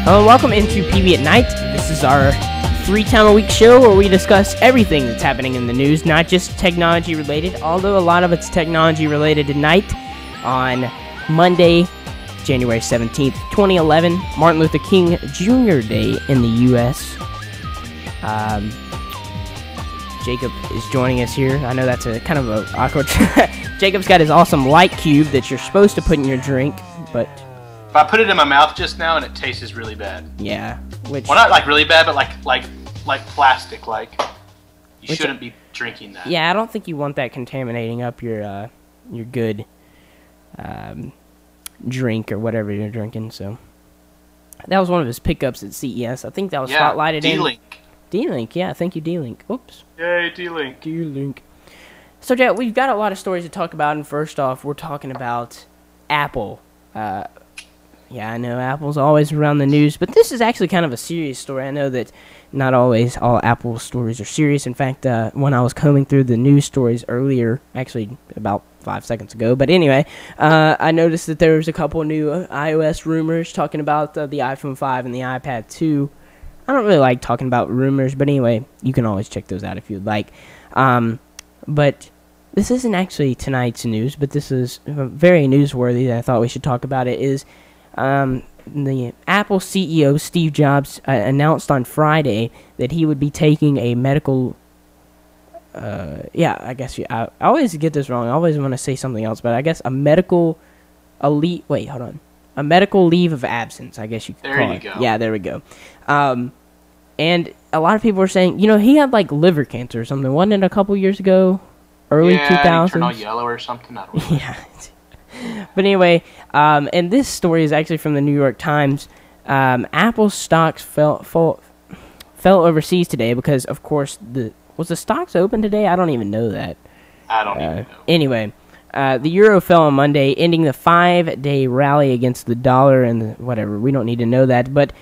Hello, welcome into PB at Night. This is our 3-time-a-week show where we discuss everything that's happening in the news, not just technology-related, although a lot of it's technology-related tonight on Monday, January 17th, 2011, Martin Luther King Jr. Day in the U.S. Jacob is joining us here. I know that's a kind of a awkward... Jacob's got his awesome light cube that you're supposed to put in your drink, but... I put it in my mouth just now and it tastes really bad. Yeah, which... Well, not like really bad, but like plastic. Like, you shouldn't be drinking that. Yeah, I don't think you want that contaminating up your good drink or whatever you're drinking, so... That was one of his pickups at CES. I think that was spotlighted D-Link. D-Link, yeah, thank you, D-Link. Oops. Yay, D-Link. D-Link. So, Jack, we've got a lot of stories to talk about, and first off, we're talking about Apple. Yeah, I know Apple's always around the news, but this is actually kind of a serious story. I know that not always all Apple stories are serious. In fact, when I was combing through the news stories earlier, actually about 5 seconds ago, but anyway, I noticed that there was a couple new iOS rumors talking about the iPhone 5 and the iPad 2. I don't really like talking about rumors, but anyway, you can always check those out if you'd like. But this isn't actually tonight's news, but this is very newsworthy that I thought we should talk about. It is the Apple CEO, Steve Jobs, announced on Friday that he would be taking a medical... I always get this wrong. I always want to say something else, but I guess a medical... A medical leave of absence, I guess you could call it. There you go. Yeah, there we go. And a lot of people are saying, he had, liver cancer or something. Wasn't it a couple years ago? Early 2000s? Yeah, he turned all yellow or something. I don't know. Yeah. But anyway, and this story is actually from the New York Times. Apple stocks fell overseas today because, of course, was the stocks open today? I don't even know that. I don't even know. Anyway, the euro fell on Monday, ending the 5-day rally against the dollar and whatever. We don't need to know that. But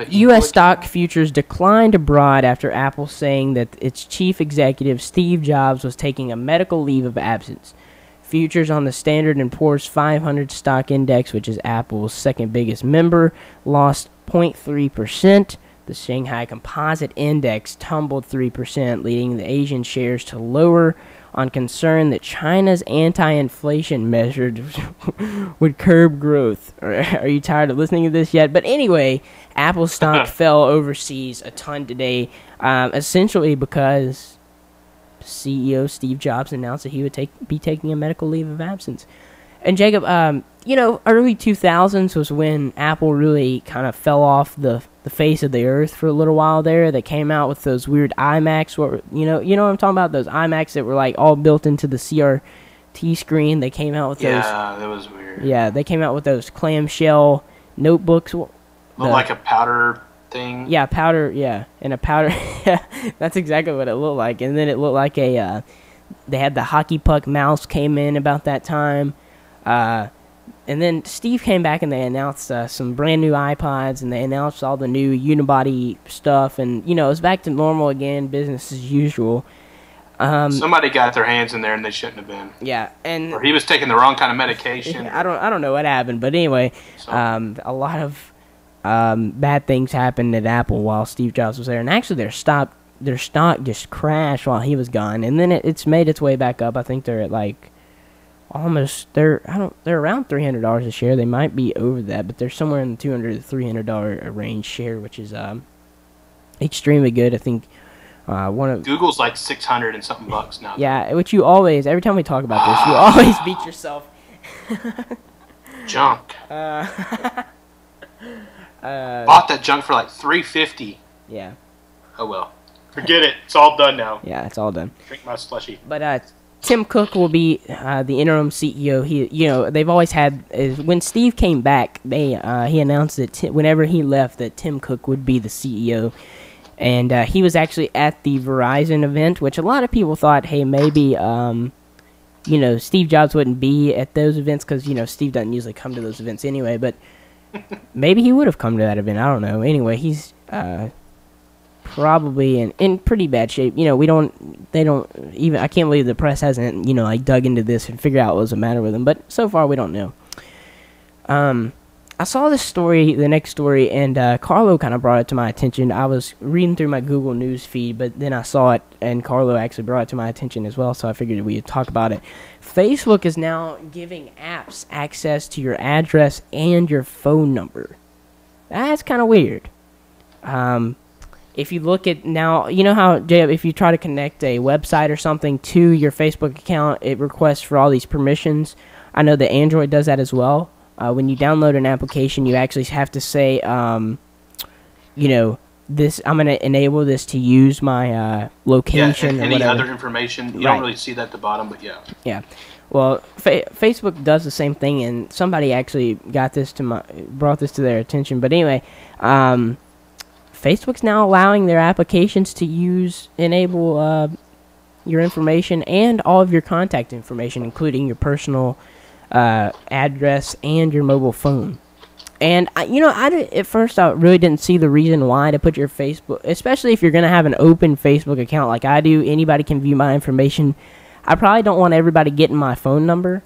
U.S. stock futures declined abroad after Apple saying that its chief executive, Steve Jobs, was taking a medical leave of absence. Futures on the Standard & Poor's 500 stock index, which is Apple's second biggest member, lost 0.3%. The Shanghai Composite Index tumbled 3%, leading the Asian shares to lower on concern that China's anti-inflation measures would curb growth. Are you tired of listening to this yet? But anyway, Apple stock fell overseas a ton today, essentially because CEO Steve Jobs announced that he would be taking a medical leave of absence. And Jacob, early 2000s was when Apple really kind of fell off the face of the earth for a little while there. They came out with those weird iMacs. You know what I'm talking about? Those iMacs that were all built into the CRT screen. They came out with those. Yeah, that was weird. Yeah, they came out with those clamshell notebooks. Looked like a powder thing. Yeah, powder. Yeah, and a powder. Yeah, that's exactly what it looked like. And then it looked like a. They had the hockey puck mouse came in about that time. And then Steve came back and they announced some brand new iPods, and they announced all the new unibody stuff, and it was back to normal again, business as usual. Somebody got their hands in there and they shouldn't have been. Yeah, and or he was taking the wrong kind of medication. I don't know what happened, but anyway, a lot of bad things happened at Apple while Steve Jobs was there, and actually their stock just crashed while he was gone, and then it's made its way back up. I think they're at they're around $300 a share. They might be over that, but they're somewhere in the $200 to $300 range share, which is extremely good. I think Google's like 600 and something bucks now. Yeah, which you always, every time we talk about this, you always beat yourself. Junk. Bought that junk for like $350. Yeah. Oh well. Forget it. It's all done now. Yeah, it's all done. Drink my slushy. But Tim Cook will be the interim CEO. They've always had. When Steve came back, he announced that whenever he left, that Tim Cook would be the CEO, and he was actually at the Verizon event, which a lot of people thought, hey, maybe Steve Jobs wouldn't be at those events because Steve doesn't usually come to those events anyway, but maybe he would have come to that event. I don't know. Anyway, he's probably in pretty bad shape. I can't believe the press hasn't, dug into this and figured out what was the matter with him, but so far we don't know. I saw this story, the next story, and Carlo kind of brought it to my attention. I was reading through my Google News feed, but then I saw it, and Carlo actually brought it to my attention as well, so I figured we'd talk about it. Facebook is now giving apps access to your address and your phone number. That's kind of weird. If you look at now, you know how, Jay, if you try to connect a website or something to your Facebook account, it requests for all these permissions. I know that Android does that as well. When you download an application, you actually have to say, you know, this. I'm going to enable this to use my location and or any whatever. other information. You Right. don't really see that at the bottom, but yeah. Yeah. Well, Facebook does the same thing, and somebody actually brought this to their attention. But anyway, Facebook's now allowing their applications to enable your information and all of your contact information, including your personal address and your mobile phone. And at first I really didn't see the reason why to put your Facebook, especially if you're going to have an open Facebook account like I do. Anybody can view my information. I probably don't want everybody getting my phone number,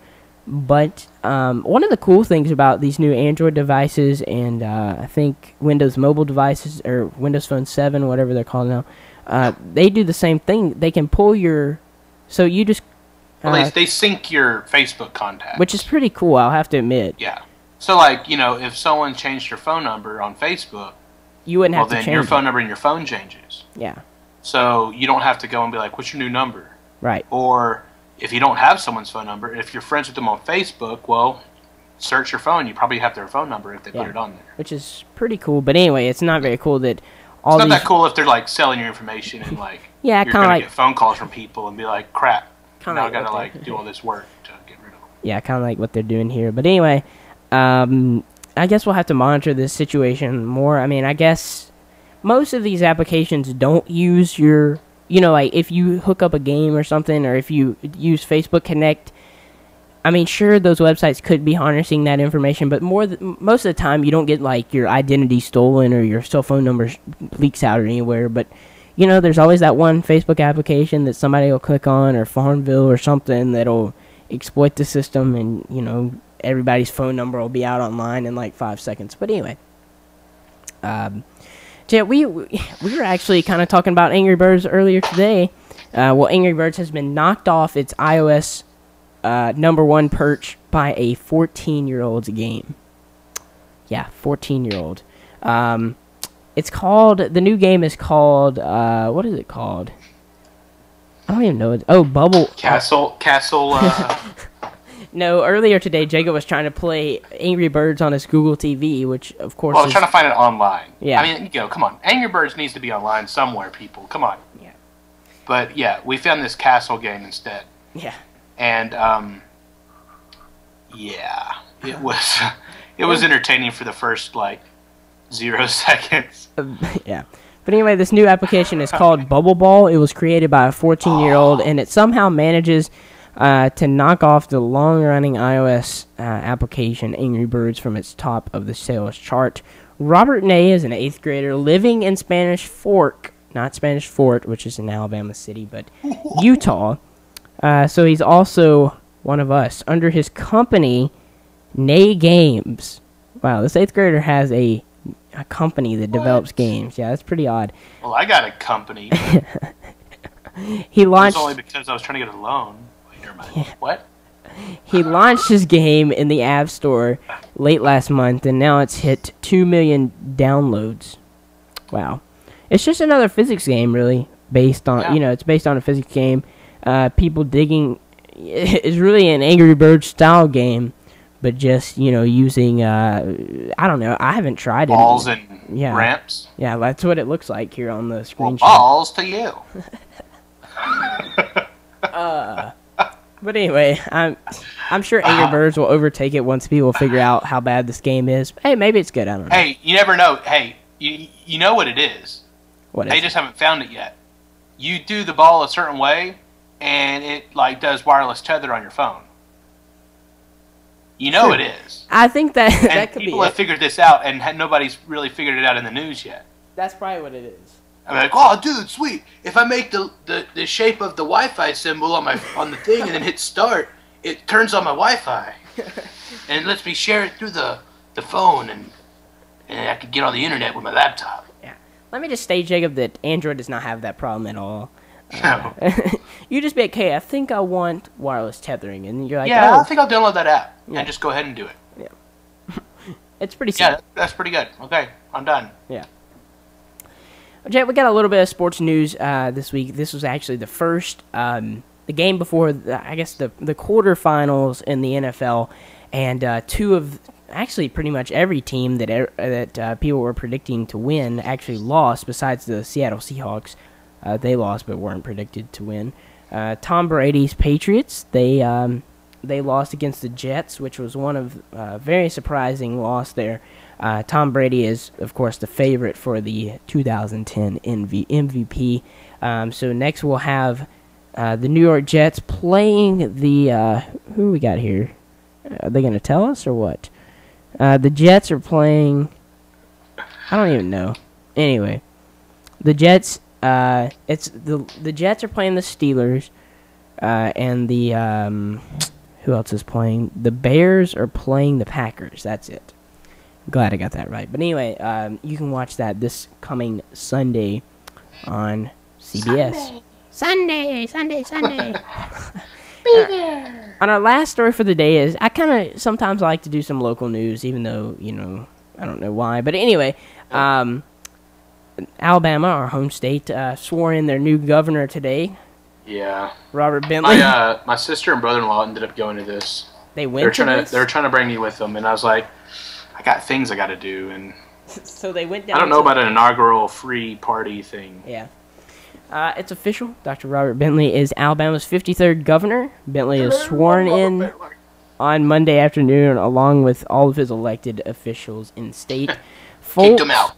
but one of the cool things about these new Android devices and I think Windows mobile devices, or Windows Phone 7, whatever they're called now, they do the same thing. They can pull your, so you just well, they sync your Facebook contacts, which is pretty cool, I'll have to admit. Yeah. So, like, you know, if someone changed your phone number on Facebook, you wouldn't have to then change your it. phone number in your phone changes. Yeah. So you don't have to go and be like, what's your new number? Right. Or if you don't have someone's phone number, if you're friends with them on Facebook, well, search your phone. You probably have their phone number if they put it on there. Which is pretty cool. But anyway, it's not very cool that all It's not these... that cool if they're, like, selling your information and, like, Yeah, you're kinda going like- to get phone calls from people and be like, crap, Kinda now like I got to, what like, do all this work to get rid of them. Yeah, kind of like what they're doing here. But anyway, I guess we'll have to monitor this situation more. I mean, I guess most of these applications don't use your... You know, like, if you hook up a game or something, or if you use Facebook Connect, I mean, sure, those websites could be harnessing that information, but most of the time, you don't get, like, your identity stolen or your cell phone number leaks out or anywhere. But, you know, there's always that one Facebook application that somebody will click on, or Farmville or something, that'll exploit the system, and, you know, everybody's phone number will be out online in, like, 5 seconds. But anyway, yeah, we were actually kind of talking about Angry Birds earlier today. Well, Angry Birds has been knocked off its iOS #1 perch by a 14-year-old's game. Yeah, 14-year-old. It's called, the new game is called, what is it called? I don't even know. Bubble. Castle. No, earlier today, Jacob was trying to play Angry Birds on his Google TV, which, of course, Well, I was trying to find it online. Yeah. I mean, come on. Angry Birds needs to be online somewhere, people. Come on. Yeah. But, yeah, we found this castle game instead. Yeah. And, yeah, it was entertaining for the first, like, 0 seconds. Yeah. But anyway, this new application is called Bubble Ball. It was created by a 14-year-old, and it somehow manages to knock off the long-running iOS application Angry Birds from its top of the sales chart. Robert Ney is an 8th grader living in Spanish Fork, not Spanish Fort, which is in Alabama City, but Utah. So he's also one of us. Under his company, Ney Games. Wow, this 8th grader has a company that develops games. Yeah, that's pretty odd. Well, I got a company. He launched... It was only because I was trying to get a loan. Never mind. Yeah. What? He launched his game in the App Store late last month, and now it's hit 2 million downloads. Wow. It's just another physics game, really, based on, it's based on a physics game. People digging... It's really an Angry Birds style game, but just, using, I don't know, I haven't tried it. Balls and ramps? Yeah, that's what it looks like here on the screenshot. Well, balls to you. But anyway, I'm sure Angry Birds will overtake it once people figure out how bad this game is. Hey, maybe it's good. I don't know. Hey, you never know. Hey, you know what it is. What is They it? just haven't found it yet. You do the ball a certain way, and it does wireless tether on your phone. You know it is. I think that And that could be people have figured this out, and nobody's really figured it out in the news yet. That's probably what it is. I'm like, oh, dude, sweet. If I make the shape of the Wi-Fi symbol on the thing and then hit start, it turns on my Wi-Fi and lets me share it through the the phone, and I could get on the internet with my laptop. Yeah. Let me just state, Jacob, that Android does not have that problem at all. No. You just be like, hey, I think I want wireless tethering, and you're like, Yeah, oh. I think I'll download that app Yeah. and just go ahead and do it. Yeah. It's pretty simple. Yeah, that's pretty good. Okay, I'm done. Yeah. Jay, we got a little bit of sports news this week. This was actually the first, the game before, I guess, the quarterfinals in the NFL, and two of, actually pretty much every team that people were predicting to win actually lost, besides the Seattle Seahawks. They lost but weren't predicted to win. Tom Brady's Patriots, they lost against the Jets, which was one of very surprising loss there. Tom Brady is, of course, the favorite for the 2010 MVP. So next we'll have the New York Jets playing the... who we got here? Are they going to tell us or what? The Jets are playing... I don't even know. Anyway, the Jets... the Jets are playing the Steelers, and the... who else is playing? The Bears are playing the Packers. That's it. Glad I got that right. But anyway, you can watch that this coming Sunday on CBS. Sunday. Be there. On our last story for the day is, I kind of sometimes like to do some local news, even though, I don't know why. But anyway, Alabama, our home state, swore in their new governor today. Yeah. Robert Bentley. My sister and brother-in-law ended up going to this. They went to this? They were trying to bring me with them, and I was like, I got things I got to do, and so they went down. I don't know about an inaugural free party thing. Yeah. It's official. Dr. Robert Bentley is Alabama's 53rd governor. Bentley is sworn in on Monday afternoon, along with all of his elected officials in state. Kicked them out.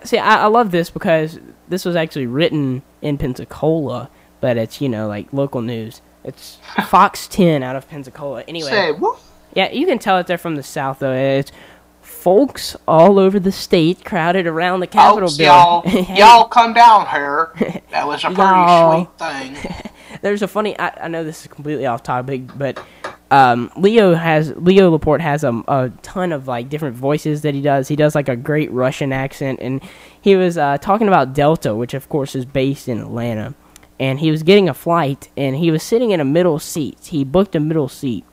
See, I love this because this was actually written in Pensacola, but it's, like local news. It's Fox 10 out of Pensacola. Anyway. Say what? Yeah, you can tell that they're from the South, though. It's folks all over the state crowded around the Capitol building. Y'all come down here. That was a pretty sweet thing. There's a funny... I know this is completely off topic, but Leo Laporte has a ton of different voices that he does. He does a great Russian accent, and he was talking about Delta, which of course is based in Atlanta. And he was getting a flight, and he was sitting in a middle seat. He booked a middle seat.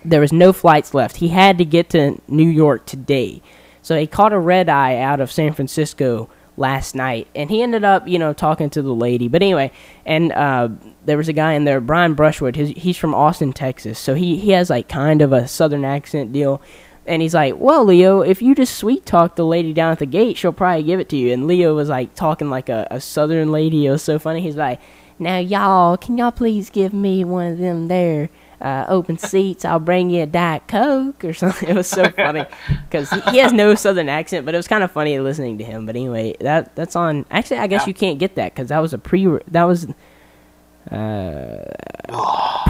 There was no flights left. He had to get to New York today. So he caught a red eye out of San Francisco last night. And he ended up, talking to the lady. But anyway, and there was a guy in there, Brian Brushwood. He's from Austin, Texas. So he has kind of a southern accent deal. And he's like, well, Leo, if you just sweet talk the lady down at the gate, she'll probably give it to you. And Leo was talking like a southern lady. It was so funny. He's like, now, y'all, can y'all please give me one of them there open seats? I'll bring you a Diet Coke or something. It was so funny because he has no southern accent, but it was kind of funny listening to him. But anyway, that's on. Actually, I guess you can't get that because that was pre-show.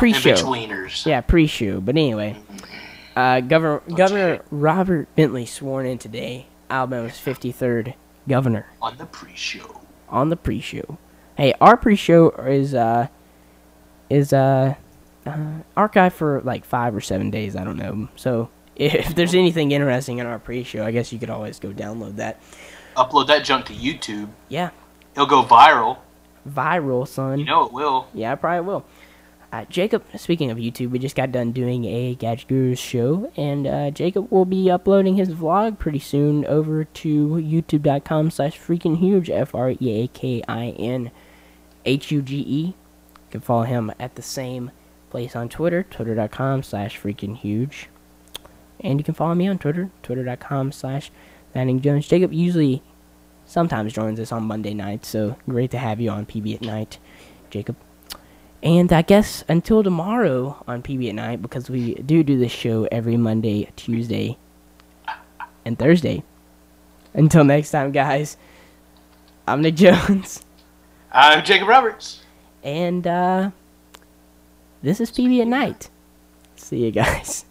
In-betweeners. Yeah, pre-show. But anyway, Governor Robert Bentley sworn in today. Alabama's 53rd governor. On the pre-show. Hey, our pre-show is archived for 5 or 7 days. I don't know. So if there's anything interesting in our pre-show, I guess you could always go download that. Upload that junk to YouTube. Yeah. It'll go viral. Viral, son. You know it will. Yeah, it probably will. Jacob, speaking of YouTube, we just got done doing a Gadget Gurus show, and Jacob will be uploading his vlog pretty soon over to youtube.com/freakinghuge, FREAKINHUGE. You can follow him at the same place on Twitter, twitter.com/freakinghuge. And you can follow me on Twitter, twitter.com/landingjones. Jacob usually sometimes joins us on Monday nights, so great to have you on PB at Night, Jacob. And I guess until tomorrow on PB at Night, because we do this show every Monday, Tuesday, and Thursday. Until next time, guys, I'm Nick Jones. I'm Jacob Roberts. And this is PB at Night. See you guys.